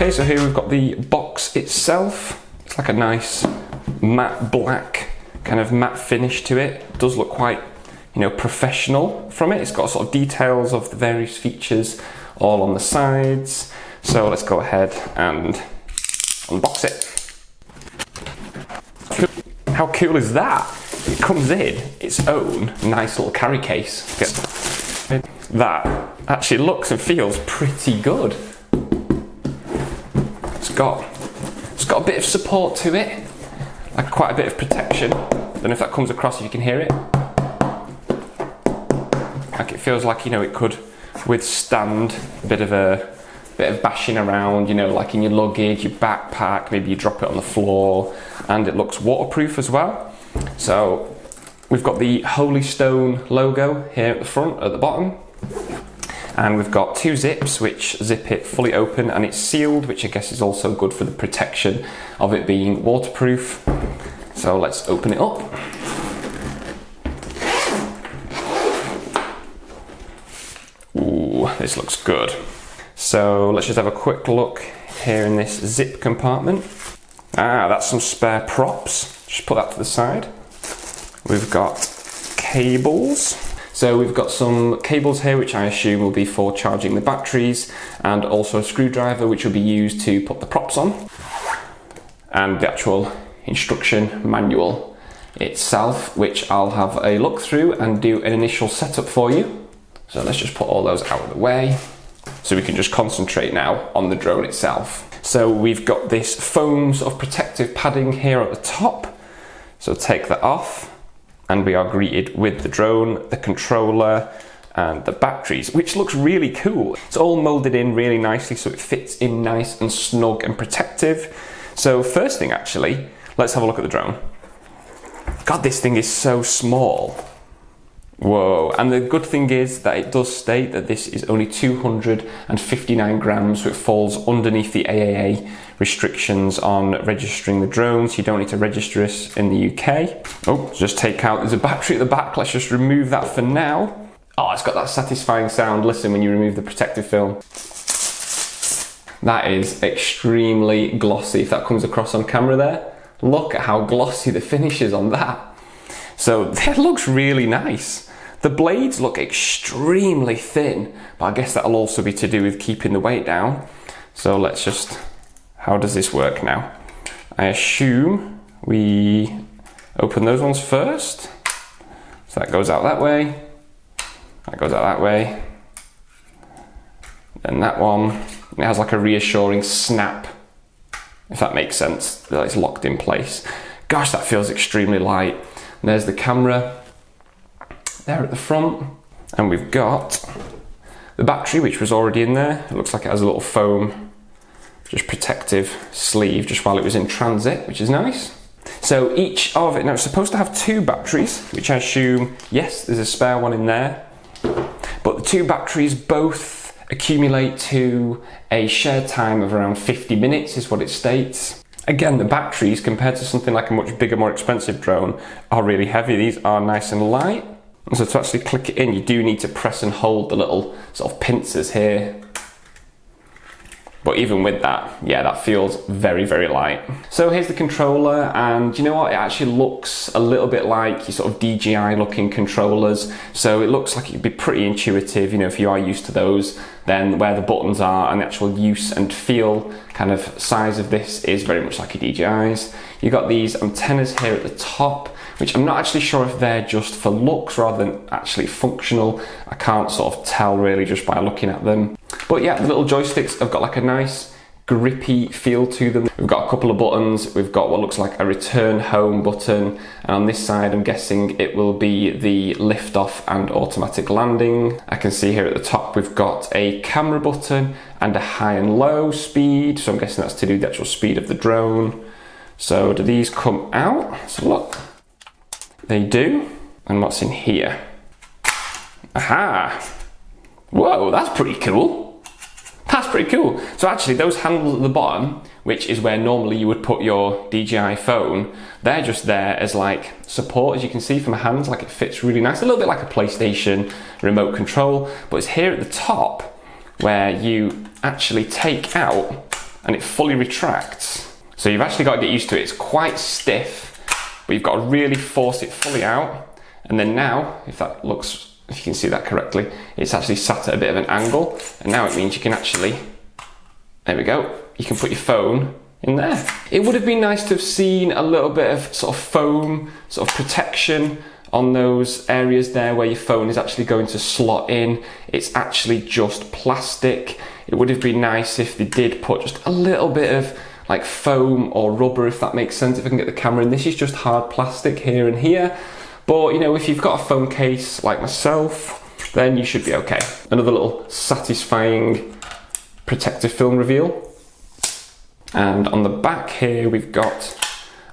Okay, so here we've got the box itself. It's like a nice matte black, kind of matte finish to it. It does look quite, you know, professional from it. It's got sort of details of the various features all on the sides. So let's go ahead and unbox it. How cool is that? It comes in its own nice little carry case. That actually looks and feels pretty good. It's got a bit of support to it, like quite a bit of protection. Don't know if that comes across, if you can hear it. Like it feels like, you know, it could withstand a bit of bashing around, you know, like in your luggage, your backpack, maybe you drop it on the floor, and it looks waterproof as well. So we've got the Holy Stone logo here at the front, at the bottom, and we've got two zips which zip it fully open, and it's sealed, which I guess is also good for the protection of it being waterproof. So let's open it up. Ooh, this looks good. So let's just have a quick look here in this zip compartment. That's some spare props. Just put that to the side. We've got cables. So we've got some cables here, which I assume will be for charging the batteries, and also a screwdriver, which will be used to put the props on. And the actual instruction manual itself, which I'll have a look through and do an initial setup for you. So let's just put all those out of the way, so we can just concentrate now on the drone itself. So we've got this foam sort of protective padding here at the top. So take that off, and we are greeted with the drone, the controller, and the batteries, which looks really cool. It's all molded in really nicely, so it fits in nice and snug and protective. So first thing, actually, let's have a look at the drone. God, this thing is so small. Whoa, and the good thing is that it does state that this is only 259 grams, so it falls underneath the AAA restrictions on registering the drones. You don't need to register us in the UK. Oh, just take out, there's a battery at the back. Let's just remove that for now. Oh, it's got that satisfying sound. Listen, when you remove the protective film. That is extremely glossy, if that comes across on camera there. Look at how glossy the finish is on that. So that looks really nice. The blades look extremely thin, but I guess that'll also be to do with keeping the weight down. So let's just, how does this work now? I assume we open those ones first. So that goes out that way, that goes out that way. Then that one, it has like a reassuring snap, if that makes sense, that it's locked in place. Gosh, that feels extremely light. And there's the camera there at the front, and we've got the battery, which was already in there. It looks like it has a little foam, just protective sleeve just while it was in transit, which is nice. So each of it, now it's supposed to have two batteries, which I assume, yes, there's a spare one in there, but the two batteries both accumulate to a shared time of around 50 minutes is what it states. Again, the batteries, compared to something like a much bigger, more expensive drone, are really heavy. These are nice and light. And so to actually click it in, you do need to press and hold the little sort of pincers here. But even with that, yeah, that feels very, very light. So here's the controller, and you know what? It actually looks a little bit like your sort of DJI looking controllers. So it looks like it'd be pretty intuitive, you know, if you are used to those, then where the buttons are and the actual use and feel kind of size of this is very much like a DJI's. You've got these antennas here at the top, which I'm not actually sure if they're just for looks rather than actually functional. I can't sort of tell really just by looking at them. But yeah, the little joysticks have got like a nice grippy feel to them. We've got a couple of buttons. We've got what looks like a return home button. And on this side, I'm guessing it will be the lift off and automatic landing. I can see here at the top, we've got a camera button and a high and low speed. So I'm guessing that's to do with the actual speed of the drone. So do these come out? Let's look. They do. And what's in here? Aha! Whoa, that's pretty cool. That's pretty cool. So actually those handles at the bottom, which is where normally you would put your DJI phone, they're just there as like support, as you can see from my hands, like it fits really nice. A little bit like a PlayStation remote control, but it's here at the top where you actually take out and it fully retracts. So you've actually got to get used to it. It's quite stiff, but you've got to really force it fully out. And then now, if you can see that correctly, it's actually sat at a bit of an angle. And now it means you can actually, there we go, you can put your phone in there. It would have been nice to have seen a little bit of sort of foam, sort of protection on those areas there where your phone is actually going to slot in. It's actually just plastic. It would have been nice if they did put just a little bit of like foam or rubber, if that makes sense, if I can get the camera in. This is just hard plastic here and here. But you know, if you've got a phone case like myself, then you should be okay. Another little satisfying protective film reveal. And on the back here, we've got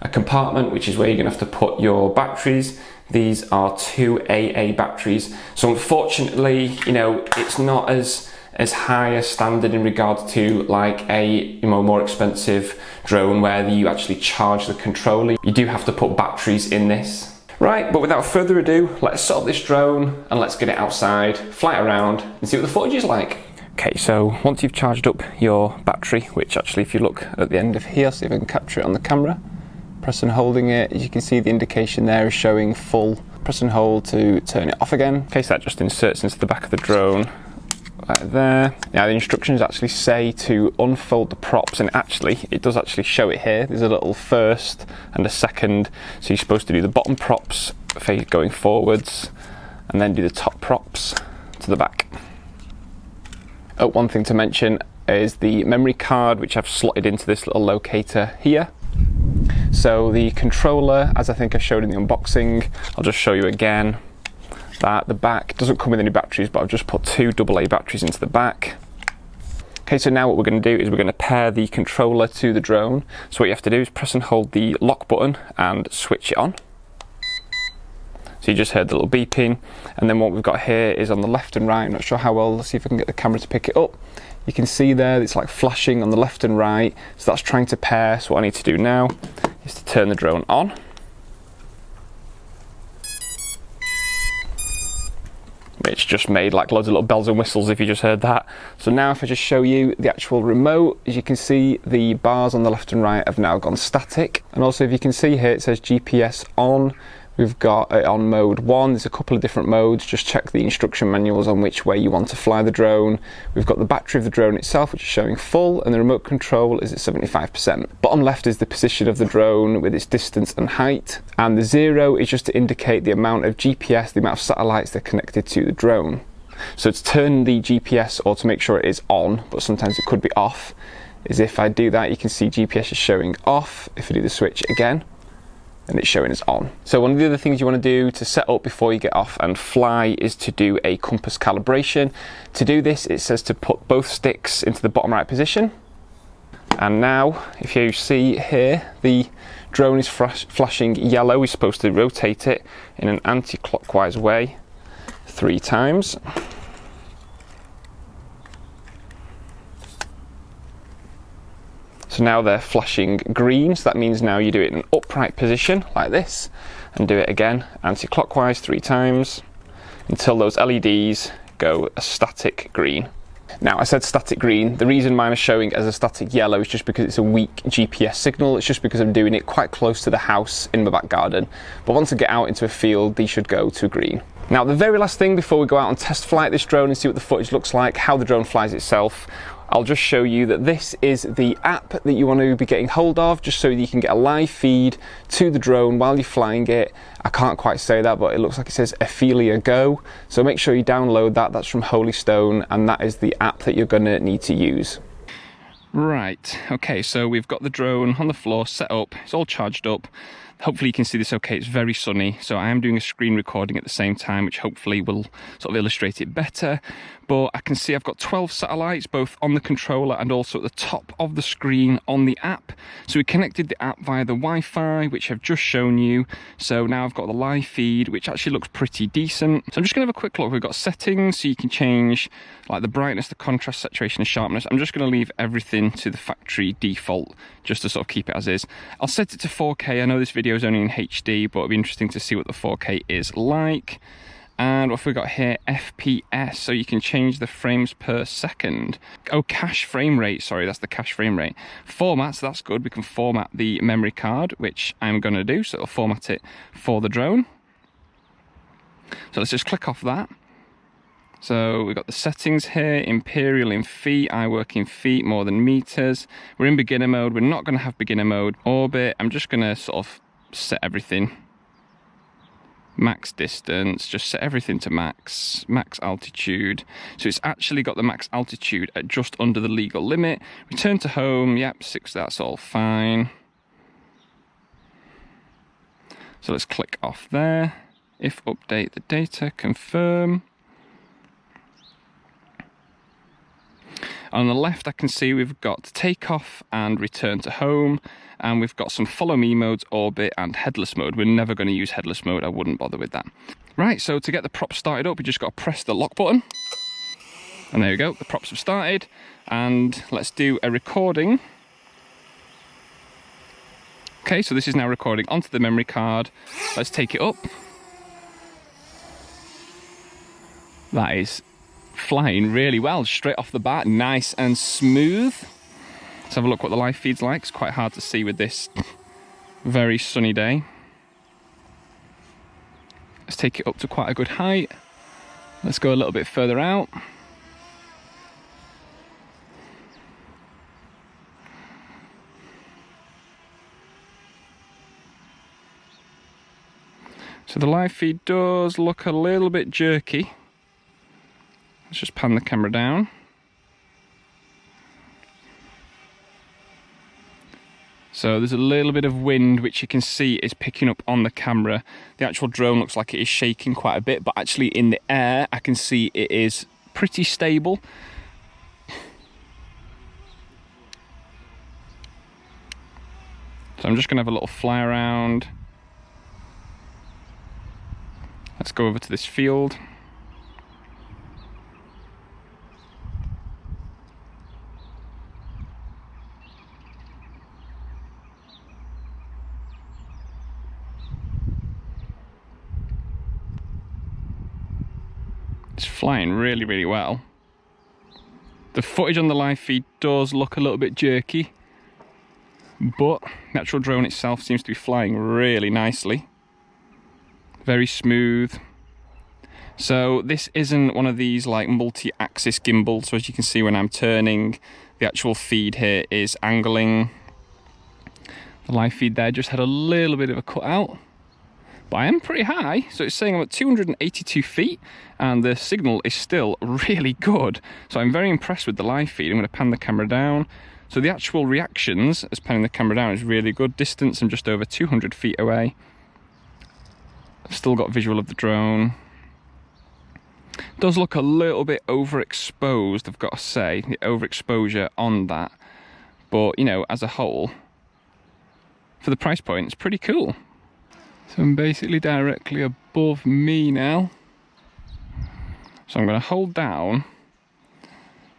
a compartment, which is where you're gonna have to put your batteries. These are 2 AA batteries. So unfortunately, you know, it's not as high a standard in regard to like a more expensive drone where you actually charge the controller. You do have to put batteries in this. Right, but without further ado, let's set up this drone and let's get it outside, fly it around and see what the footage is like. Okay, so once you've charged up your battery, which actually if you look at the end of here, see if I can capture it on the camera, press and holding it, as you can see the indication there is showing full. Press and hold to turn it off again. Okay, so that just inserts into the back of the drone. Right there. Now the instructions actually say to unfold the props, and actually it does actually show it here. There's a little first and a second, so you're supposed to do the bottom props going forwards and then do the top props to the back. Oh, one thing to mention is the memory card, which I've slotted into this little locator here. So the controller, as I think I showed in the unboxing, I'll just show you again. That the back doesn't come with any batteries, but I've just put 2 AA batteries into the back. Okay, so now what we're going to do is we're going to pair the controller to the drone. So what you have to do is press and hold the lock button and switch it on. So you just heard the little beeping, and then what we've got here is on the left and right. I'm not sure how well, let's see if I can get the camera to pick it up. You can see there it's like flashing on the left and right, so that's trying to pair. So what I need to do now is to turn the drone on. It's just made like loads of little bells and whistles if you just heard that. So now if I just show you the actual remote, as you can see the bars on the left and right have now gone static. And also if you can see here it says GPS on. We've got it on mode 1. There's a couple of different modes. Just check the instruction manuals on which way you want to fly the drone. We've got the battery of the drone itself, which is showing full, and the remote control is at 75%. Bottom left is the position of the drone with its distance and height, and the 0 is just to indicate the amount of GPS, the amount of satellites that are connected to the drone. So to turn the GPS or to make sure it is on, but sometimes it could be off, is if I do that, you can see GPS is showing off. If I do the switch again, and it's showing as on. So one of the other things you want to do to set up before you get off and fly is to do a compass calibration. To do this, it says to put both sticks into the bottom right position. And now, if you see here, the drone is flashing yellow. We're supposed to rotate it in an anti-clockwise way 3 times. So now they're flashing green, so that means now you do it in an upright position like this, and do it again anti-clockwise 3 times until those LEDs go a static green. Now I said static green, the reason mine is showing as a static yellow is just because it's a weak GPS signal. It's just because I'm doing it quite close to the house in my back garden, but once I get out into a field these should go to green. Now the very last thing before we go out and test flight this drone and see what the footage looks like, how the drone flies itself, I'll just show you that this is the app that you want to be getting hold of, just so you can get a live feed to the drone while you're flying it. I can't quite say that, but it looks like it says Ophelia Go. So make sure you download that. That's from Holy Stone, and that is the app that you're going to need to use. Right, okay, so we've got the drone on the floor set up. It's all charged up. Hopefully you can see this okay. It's very sunny, so I am doing a screen recording at the same time, which hopefully will sort of illustrate it better. But I can see I've got 12 satellites, both on the controller and also at the top of the screen on the app. So we connected the app via the Wi-Fi, which I've just shown you. So now I've got the live feed, which actually looks pretty decent. So I'm just gonna have a quick look. We've got settings, so you can change like the brightness, the contrast, saturation, and sharpness. I'm just gonna leave everything to the factory default, just to sort of keep it as is. I'll set it to 4K. I know this video is only in HD, but it'll be interesting to see what the 4K is like. And what have we got here? FPS, so you can change the frames per second. Oh, cache frame rate, sorry, that's the cache frame rate. Format, so that's good. We can format the memory card, which I'm going to do, so it'll format it for the drone. So let's just click off that. So we've got the settings here, Imperial in feet, I work in feet more than meters. We're in beginner mode, we're not going to have beginner mode. Orbit, I'm just going to sort of set everything. Max distance, just set everything to max. Max altitude. So it's actually got the max altitude at just under the legal limit. Return to home, yep, 6, that's all fine. So let's click off there. If update the data, confirm. On the left I can see we've got takeoff and return to home, and we've got some follow me modes, orbit and headless mode. We're never going to use headless mode, I wouldn't bother with that. Right, so to get the props started up, we just got to press the lock button. And there we go, the props have started. And let's do a recording. Okay, so this is now recording onto the memory card. Let's take it up. That is flying really well, straight off the bat, nice and smooth. Let's have a look what the live feed's like. It's quite hard to see with this very sunny day. Let's take it up to quite a good height. Let's go a little bit further out. So the live feed does look a little bit jerky. Let's just pan the camera down. So there's a little bit of wind which you can see is picking up on the camera. The actual drone looks like it is shaking quite a bit, but actually in the air I can see it is pretty stable. So I'm just going to have a little fly around. Let's go over to this field. It's flying really, really well. The footage on the live feed does look a little bit jerky, but the actual drone itself seems to be flying really nicely. Very smooth. So this isn't one of these like multi-axis gimbals, so as you can see when I'm turning, the actual feed here is angling. The live feed there just had a little bit of a cutout. But I am pretty high, so it's saying I'm at 282 feet and the signal is still really good. So I'm very impressed with the live feed. I'm going to pan the camera down. So the actual reactions as panning the camera down is really good. Distance, I'm just over 200 feet away. I've still got visual of the drone. It does look a little bit overexposed, I've got to say, the overexposure on that. But, you know, as a whole, for the price point, it's pretty cool. So I'm basically directly above me now. So I'm going to hold down.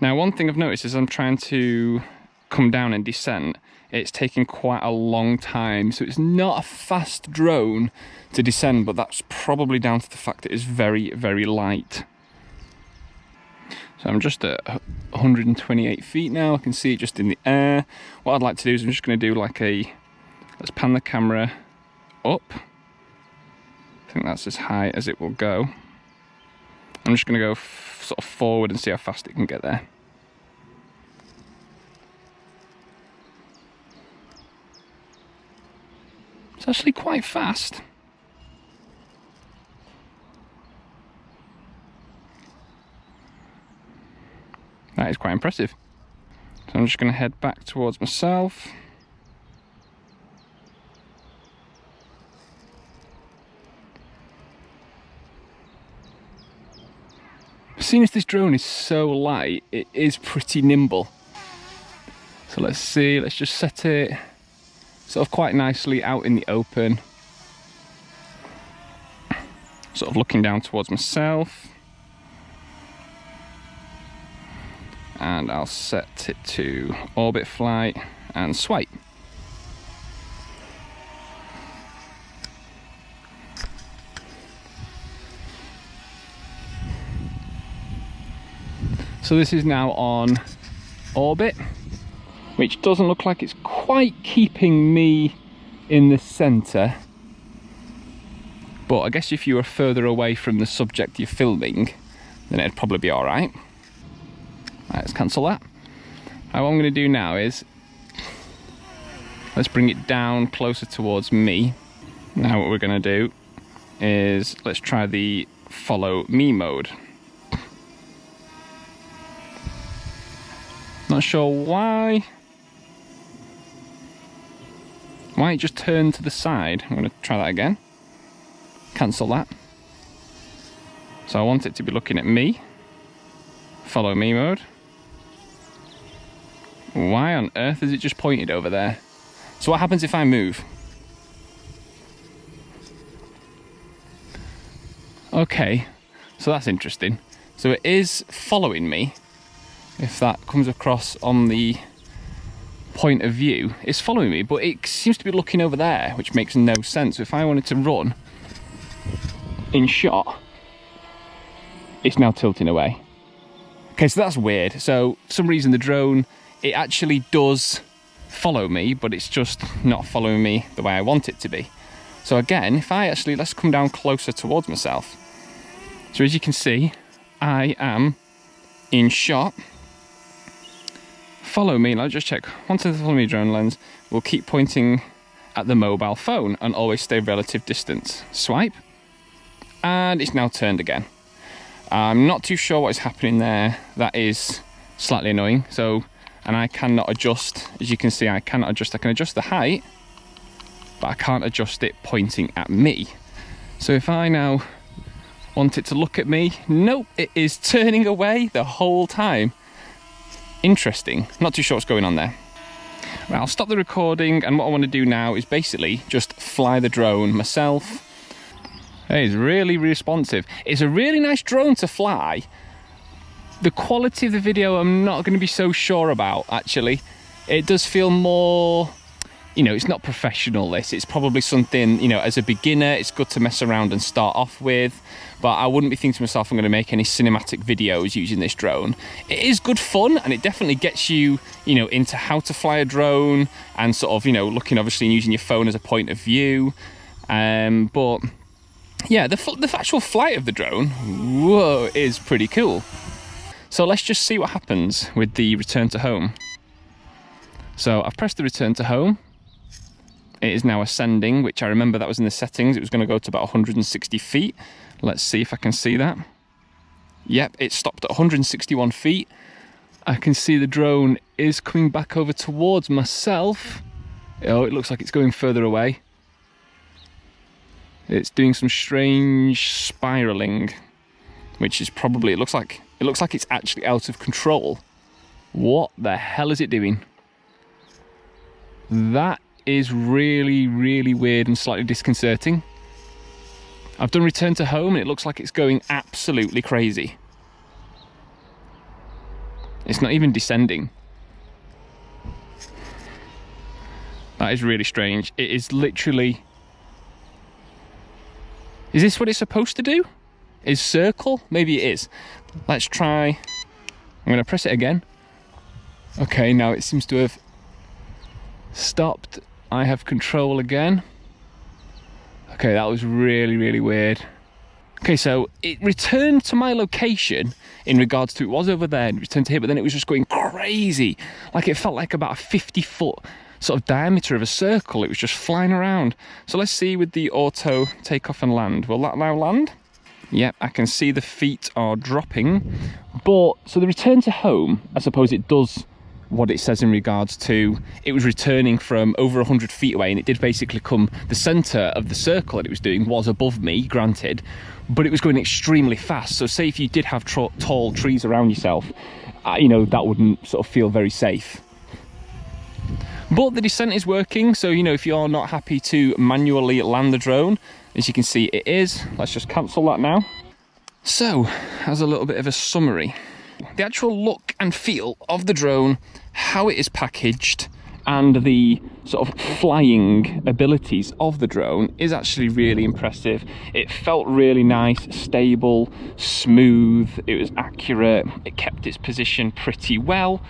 Now one thing I've noticed is I'm trying to come down and descend. It's taking quite a long time. So it's not a fast drone to descend, but that's probably down to the fact that it's very, very light. So I'm just at 128 feet now. I can see it just in the air. What I'd like to do is I'm just going to do like a, let's pan the camera up. I think that's as high as it will go. I'm just going to go sort of forward and see how fast it can get there. It's actually quite fast. That is quite impressive. So I'm just going to head back towards myself. Seeing as this drone is so light, it is pretty nimble. So let's see, let's just set it sort of quite nicely out in the open. Sort of looking down towards myself. And I'll set it to orbit flight and swipe. So this is now on orbit, which doesn't look like it's quite keeping me in the center. But I guess if you were further away from the subject you're filming, then it'd probably be all right. Right, let's cancel that. Now what I'm going to do now is, let's bring it down closer towards me. Now what we're going to do is, let's try the follow me mode. Not sure why it just turned to the side. I'm going to try that again. Cancel that. So I want it to be looking at me. Follow me mode. Why on earth is it just pointed over there? So what happens if I move? Okay, so that's interesting. So it is following me. If that comes across on the point of view, it's following me, but it seems to be looking over there, which makes no sense. If I wanted to run in shot, it's now tilting away. Okay, so that's weird. So for some reason the drone, it actually does follow me, but it's just not following me the way I want it to be. So again, if I actually, let's come down closer towards myself. So as you can see, I am in shot. Follow me, let's just check. Once the follow me drone lens will keep pointing at the mobile phone and always stay relative distance. Swipe, and it's now turned again. I'm not too sure what is happening there. That is slightly annoying. So, and I cannot adjust, as you can see, I cannot adjust. I can adjust the height, but I can't adjust it pointing at me. So if I now want it to look at me, nope, it is turning away the whole time. Interesting. Not too sure what's going on there. Right, I'll stop the recording, and what I want to do now is basically just fly the drone myself. It's really responsive. It's a really nice drone to fly. The quality of the video I'm not going to be so sure about, actually. It does feel more, you know, it's not professional, this. It's probably something, you know, as a beginner, it's good to mess around and start off with. But I wouldn't be thinking to myself, I'm going to make any cinematic videos using this drone. It is good fun, and it definitely gets you, you know, into how to fly a drone and sort of, you know, looking obviously and using your phone as a point of view. But yeah, the actual flight of the drone, whoa, is pretty cool. So let's just see what happens with the return to home. So I've pressed the return to home. It is now ascending, which I remember that was in the settings. It was going to go to about 160 feet. Let's see if I can see that. Yep, it stopped at 161 feet. I can see the drone is coming back over towards myself. Oh, it looks like it's going further away. It's doing some strange spiraling, which is probably, it looks like it's actually out of control. What the hell is it doing? That is really, really weird and slightly disconcerting. I've done return to home and it looks like it's going absolutely crazy. It's not even descending. That is really strange. It is literally... Is this what it's supposed to do? Is circle? Maybe it is. Let's try... I'm going to press it again. Okay, now it seems to have stopped. I have control again. Okay, that was really, really weird. Okay, so it returned to my location in regards to, it was over there, and it returned to here, but then it was just going crazy. Like it felt like about a 50-foot sort of diameter of a circle. It was just flying around. So let's see with the auto takeoff and land. Will that now land? Yep, I can see the feet are dropping. But, so the return to home, I suppose it does what it says in regards to, it was returning from over 100 feet away, and it did basically come, the center of the circle that it was doing was above me, granted, but it was going extremely fast. So say if you did have tall trees around yourself, you know, that wouldn't sort of feel very safe. But the descent is working, so, you know, if you're not happy to manually land the drone, as you can see it is. Let's just cancel that now. So, as a little bit of a summary, the actual look and feel of the drone, how it is packaged, and the sort of flying abilities of the drone is actually really impressive. It felt really nice, stable, smooth, it was accurate, it kept its position pretty well.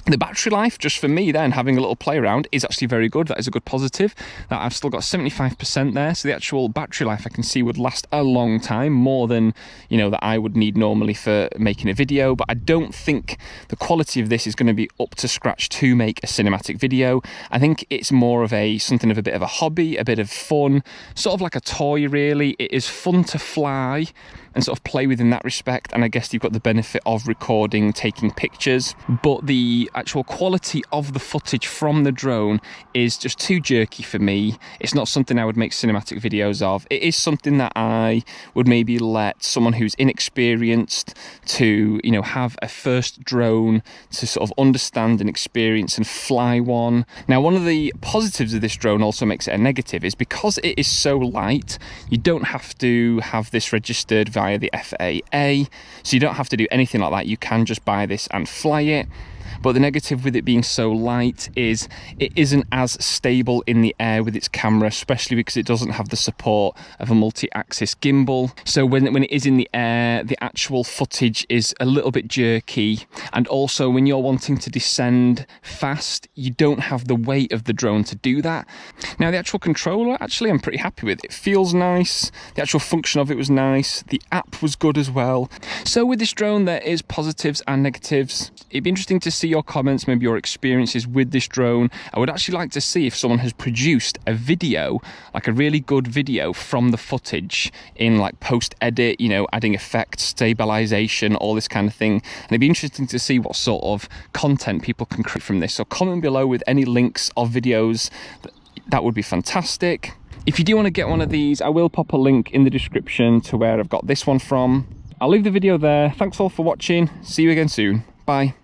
The battery life, just for me then, having a little play around, is actually very good. That is a good positive. That I've still got 75% there, so the actual battery life I can see would last a long time, more than, you know, that I would need normally for making a video. But I don't think the quality of this is going to be up to scratch to make a cinematic video. I think it's more of something of a bit of a hobby, a bit of fun, sort of like a toy really. It is fun to fly and sort of play with in that respect, and I guess you've got the benefit of recording, taking pictures, but the actual quality of the footage from the drone is just too jerky for me. It's not something I would make cinematic videos of. It is something that I would maybe let someone who's inexperienced to, you know, have a first drone to sort of understand and experience and fly one. Now, one of the positives of this drone also makes it a negative is because it is so light, you don't have to have this registered via the FAA, so you don't have to do anything like that. You can just buy this and fly it. But the negative with it being so light is it isn't as stable in the air with its camera, especially because it doesn't have the support of a multi-axis gimbal. So when it is in the air, the actual footage is a little bit jerky. And also when you're wanting to descend fast, you don't have the weight of the drone to do that. Now the actual controller, actually I'm pretty happy with. It feels nice. The actual function of it was nice. The app was good as well. So with this drone, there is positives and negatives. It'd be interesting to see your comments, maybe your experiences with this drone. I would actually like to see if someone has produced a video, like a really good video from the footage in like post-edit, you know, adding effects, stabilization, all this kind of thing. And it'd be interesting to see what sort of content people can create from this. So comment below with any links of videos. That would be fantastic. If you do want to get one of these, I will pop a link in the description to where I've got this one from. I'll leave the video there. Thanks all for watching. See you again soon. Bye.